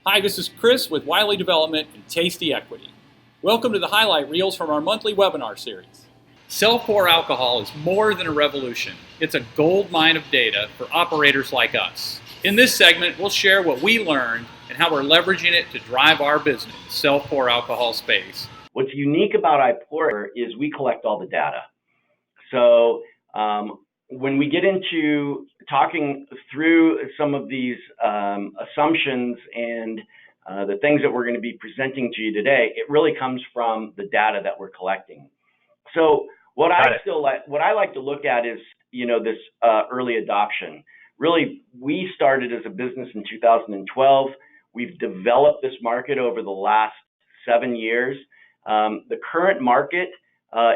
Hi, this is Chris with Wiley Development and Tasty Equity. Welcome to the highlight reels from our monthly webinar series. Self-pour alcohol is more than a revolution. It's a gold mine of data for operators like us. In this segment, we'll share what we learned and how we're leveraging it to drive our business in the self-pour alcohol space. What's unique about iPour is we collect all the data. So when we get into talking through some of these assumptions and the things that we're going to be presenting to you today, it really comes from the data that we're collecting. So what I like to look at is, this early adoption. Really, we started as a business in 2012. We've developed this market over the last 7 years. The current market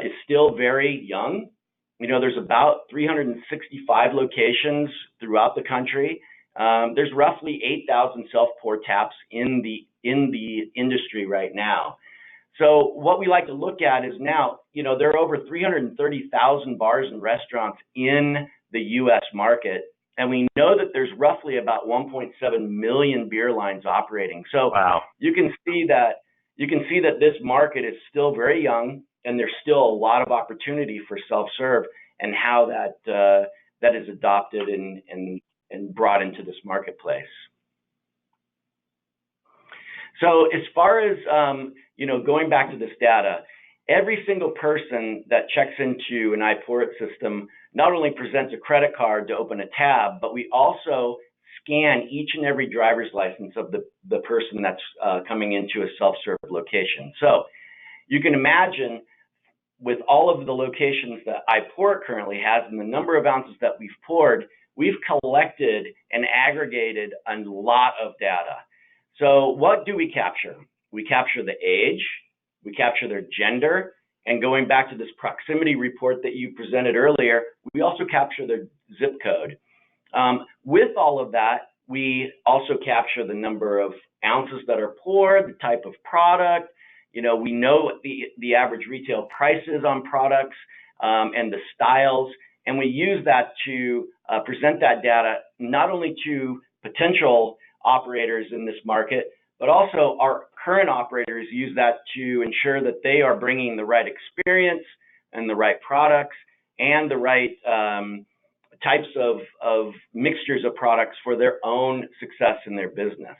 is still very young. There's about 365 locations throughout the country. There's roughly 8,000 self-pour taps in the industry right now. So what we like to look at is now, there are over 330,000 bars and restaurants in the U.S. market, and we know that there's roughly about 1.7 million beer lines operating. So wow. You can see that this market is still very young, and there's still a lot of opportunity for self-serve and how that is adopted and brought into this marketplace. So as far as going back to this data, every single person that checks into an iPour system not only presents a credit card to open a tab, but we also scan each and every driver's license of the person that's coming into a self-serve location. So you can imagine, with all of the locations that iPour currently has and the number of ounces that we've poured, we've collected and aggregated a lot of data. So what do we capture? We capture the age, we capture their gender, and going back to this proximity report that you presented earlier, we also capture their zip code. With all of that, we also capture the number of ounces that are poured, the type of product. We know what the average retail price is on products and the styles, and we use that to present that data not only to potential operators in this market, but also our current operators use that to ensure that they are bringing the right experience and the right products and the right types of mixtures of products for their own success in their business.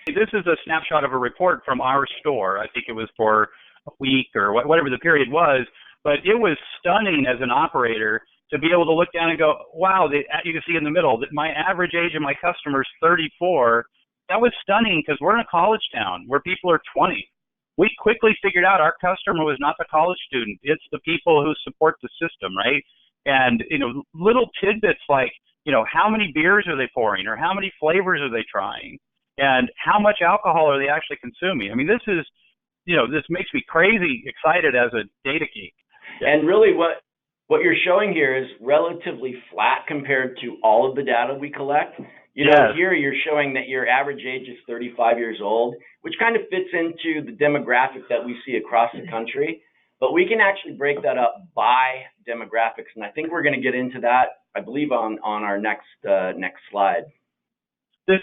This is a snapshot of a report from our store. I think it was for a week or whatever the period was, but it was stunning as an operator to be able to look down and go, wow, you can see in the middle that my average age of my customer is 34. That was stunning because we're in a college town where people are 20. We quickly figured out our customer was not the college student. It's the people who support the system, right? And, little tidbits like, how many beers are they pouring or how many flavors are they trying? And how much alcohol are they actually consuming? I mean, this is, this makes me crazy excited as a data geek. And really what you're showing here is relatively flat compared to all of the data we collect. Here you're showing that your average age is 35 years old, which kind of fits into the demographic that we see across the country. But we can actually break that up by demographics, and I think we're going to get into that, I believe, on our next slide. This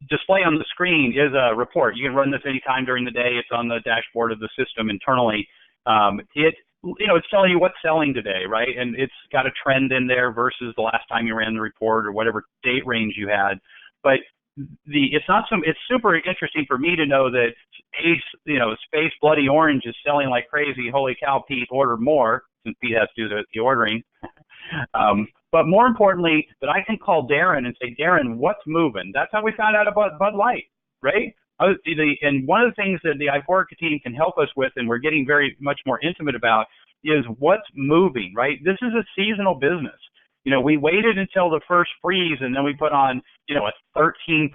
display on the screen is a report. You can run this anytime during the day. It's on the dashboard of the system internally. It's telling you what's selling today, right? And it's got a trend in there versus the last time you ran the report or whatever date range you had. But it's super interesting for me to know that Space Bloody Orange is selling like crazy. Holy cow, Pete, order more, since Pete has to do the ordering. But more importantly, that I can call Darren and say, Darren, what's moving? That's how we found out about Bud Light, right? And one of the things that the iPour team can help us with, and we're getting very much more intimate about, is what's moving, right? This is a seasonal business. We waited until the first freeze, and then we put on, a 13%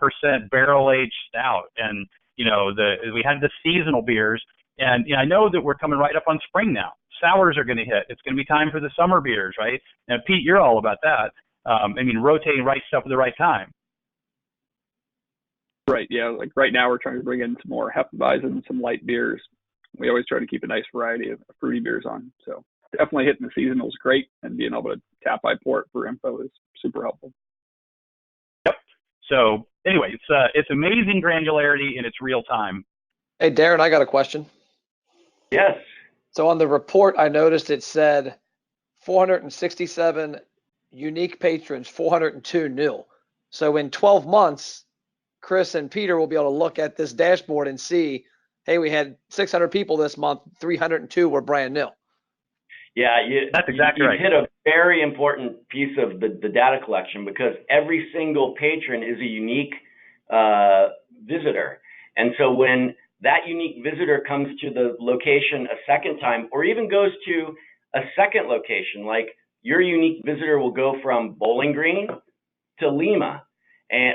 barrel-aged stout, and we had the seasonal beers, and I know that we're coming right up on spring now. Sours are going to hit. It's going to be time for the summer beers, right? Now, Pete, you're all about that. Rotating right stuff at the right time. Right, yeah. Like right now, we're trying to bring in some more Hefeweizen and some light beers. We always try to keep a nice variety of fruity beers on. So definitely hitting the seasonal is great, and being able to tap iPour for info is super helpful. Yep. So anyway, it's amazing granularity and it's real time. Hey, Darren, I got a question. Yes. So on the report, I noticed it said 467 unique patrons, 402 new. So in 12 months, Chris and Peter will be able to look at this dashboard and see, hey, we had 600 people this month, 302 were brand new. Yeah, That's exactly you right. hit a very important piece of the data collection, because every single patron is a unique visitor. And so when that unique visitor comes to the location a second time, or even goes to a second location, like your unique visitor will go from Bowling Green to Lima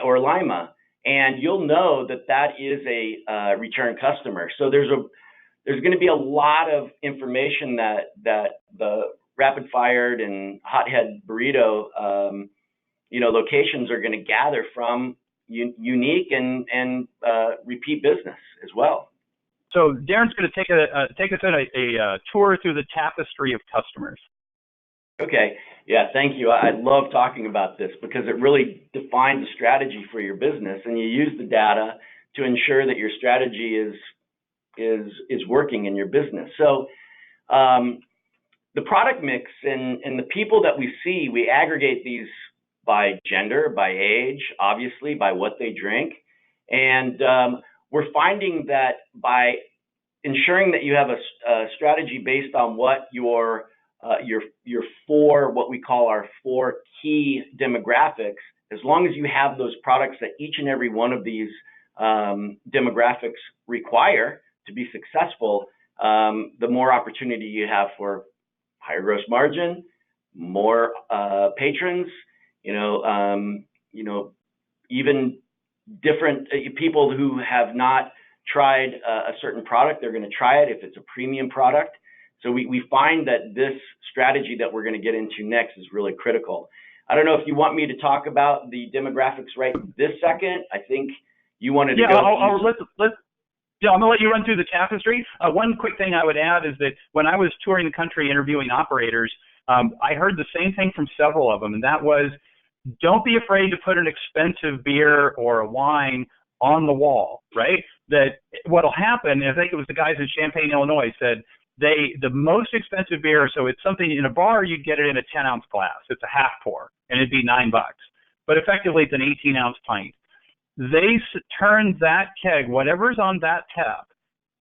or Lima, and you'll know that that is a return customer. So there's going to be a lot of information that the rapid fired and hothead burrito locations are going to gather from unique and repeat business as well. So Darren's going to take us on a tour through the tapestry of customers. Okay. Yeah, thank you. I love talking about this because it really defines a strategy for your business, and you use the data to ensure that your strategy is working in your business. So the product mix and the people that we see, we aggregate these by gender, by age, obviously, by what they drink. And we're finding that by ensuring that you have a strategy based on what your four, what we call our four key demographics, as long as you have those products that each and every one of these demographics require to be successful, the more opportunity you have for higher gross margin, more patrons, even different people who have not tried a certain product, they're going to try it if it's a premium product. So we find that this strategy that we're going to get into next is really critical. I don't know if you want me to talk about the demographics right this second. I think you wanted to go. I'm going to let you run through the tapestry. One quick thing I would add is that when I was touring the country interviewing operators, I heard the same thing from several of them, and that was, don't be afraid to put an expensive beer or a wine on the wall, right? That what'll happen, I think it was the guys in Champaign, Illinois, said the most expensive beer, so it's something in a bar, you'd get it in a 10-ounce glass. It's a half pour, and it'd be $9. But effectively, it's an 18-ounce pint. They turn that keg, whatever's on that tap,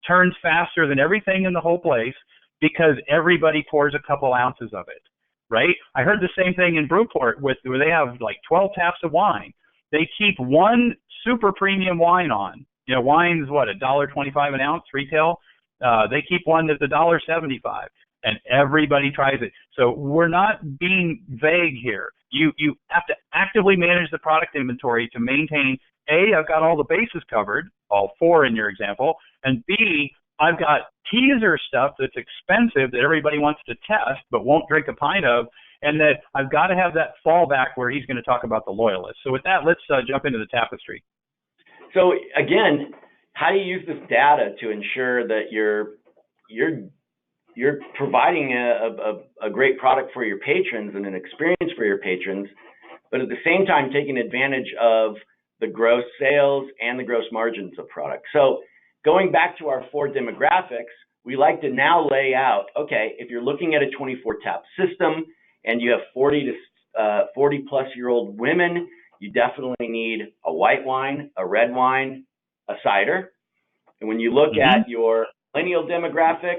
turns faster than everything in the whole place because everybody pours a couple ounces of it, right? I heard the same thing in Brewport where they have like 12 taps of wine. They keep one super premium wine on. Wine's what, $1.25 an ounce retail? They keep one that's $1.75, and everybody tries it. So we're not being vague here. You have to actively manage the product inventory to maintain, A, I've got all the bases covered, all four in your example, and B, I've got teaser stuff that's expensive that everybody wants to test but won't drink a pint of, and that I've got to have that fallback where he's going to talk about the loyalists. So with that, let's jump into the tapestry. So again, how do you use this data to ensure that you're providing a great product for your patrons and an experience for your patrons, but at the same time taking advantage of the gross sales and the gross margins of products? So going back to our four demographics, we like to now lay out, okay, if you're looking at a 24 tap system and you have 40 plus year old women, you definitely need a white wine, a red wine, a cider. And when you look at your millennial demographic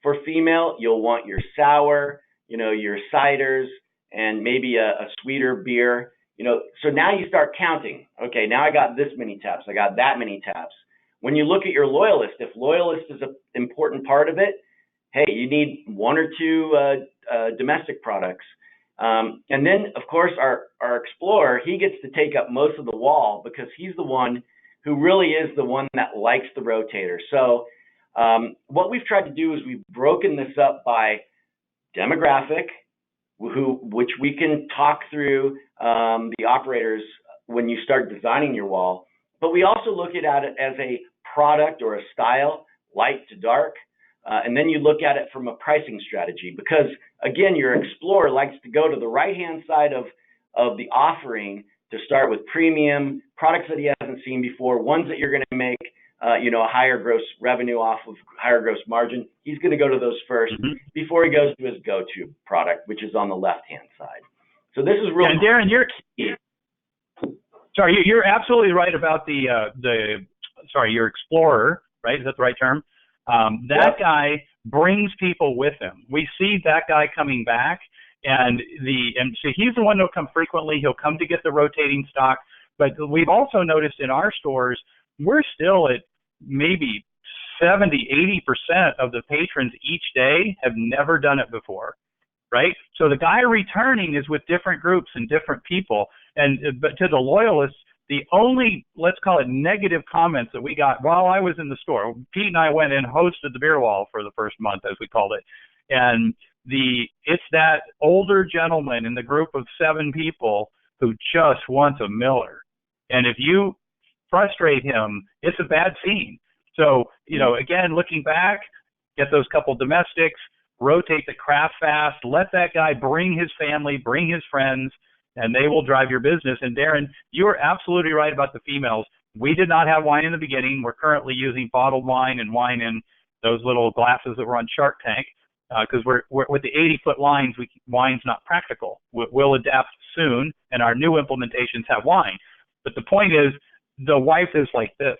for female, you'll want your sour, your ciders, and maybe a sweeter beer. So now you start counting. Okay, now I got this many taps. I got that many taps. When you look at your loyalist, if loyalist is an important part of it, hey, you need one or two domestic products. And then, of course, our explorer, he gets to take up most of the wall because he's the one who really is the one that likes the rotator. So what we've tried to do is we've broken this up by demographic, which we can talk through the operators when you start designing your wall. But we also look at it as a product or a style, light to dark. And then you look at it from a pricing strategy because, again, your explorer likes to go to the right-hand side of the offering to start with premium products that he hasn't seen before, ones that you're going to make a higher gross revenue off of, higher gross margin. He's going to go to those first before he goes to his go-to product, which is on the left-hand side. So this is really. And Darren, you're absolutely right about your Explorer, right? Is that the right term? That guy brings people with him. We see that guy coming back, and so he's the one who'll come frequently. He'll come to get the rotating stock. But we've also noticed in our stores, we're still at maybe 70, 80% of the patrons each day have never done it before, right? So the guy returning is with different groups and different people. But to the loyalists, the only, let's call it, negative comments that we got while I was in the store, Pete and I went and hosted the beer wall for the first month, as we called it. And it's that older gentleman in the group of 7 people who just wants a Miller. And if you frustrate him, it's a bad scene. So, again, looking back, get those couple domestics, rotate the craft fast, let that guy bring his family, bring his friends, and they will drive your business. And Darren, you are absolutely right about the females. We did not have wine in the beginning. We're currently using bottled wine and wine in those little glasses that were on Shark Tank, because we're with the 80-foot lines, wine's not practical. We'll adapt soon, and our new implementations have wine. But the point is, the wife is like this,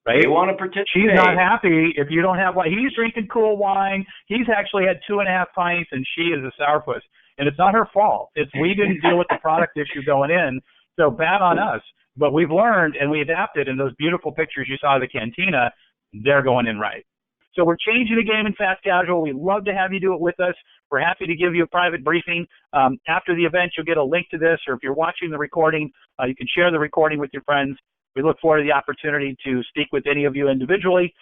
right? They want to participate. She's not happy if you don't have wine. He's drinking cool wine. He's actually had 2.5 pints, and she is a sourpuss. And it's not her fault. We didn't deal with the product issue going in, so bad on us. But we've learned, and we adapted, and those beautiful pictures you saw of the cantina, they're going in right. So we're changing the game in fast casual. We'd love to have you do it with us. We're happy to give you a private briefing. After the event, you'll get a link to this, or if you're watching the recording, you can share the recording with your friends. We look forward to the opportunity to speak with any of you individually.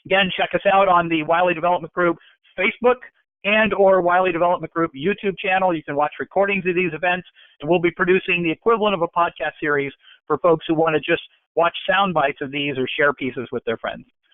Again, check us out on the Wiley Development Group Facebook and or Wiley Development Group YouTube channel. You can watch recordings of these events, and we'll be producing the equivalent of a podcast series for folks who want to just watch sound bites of these or share pieces with their friends.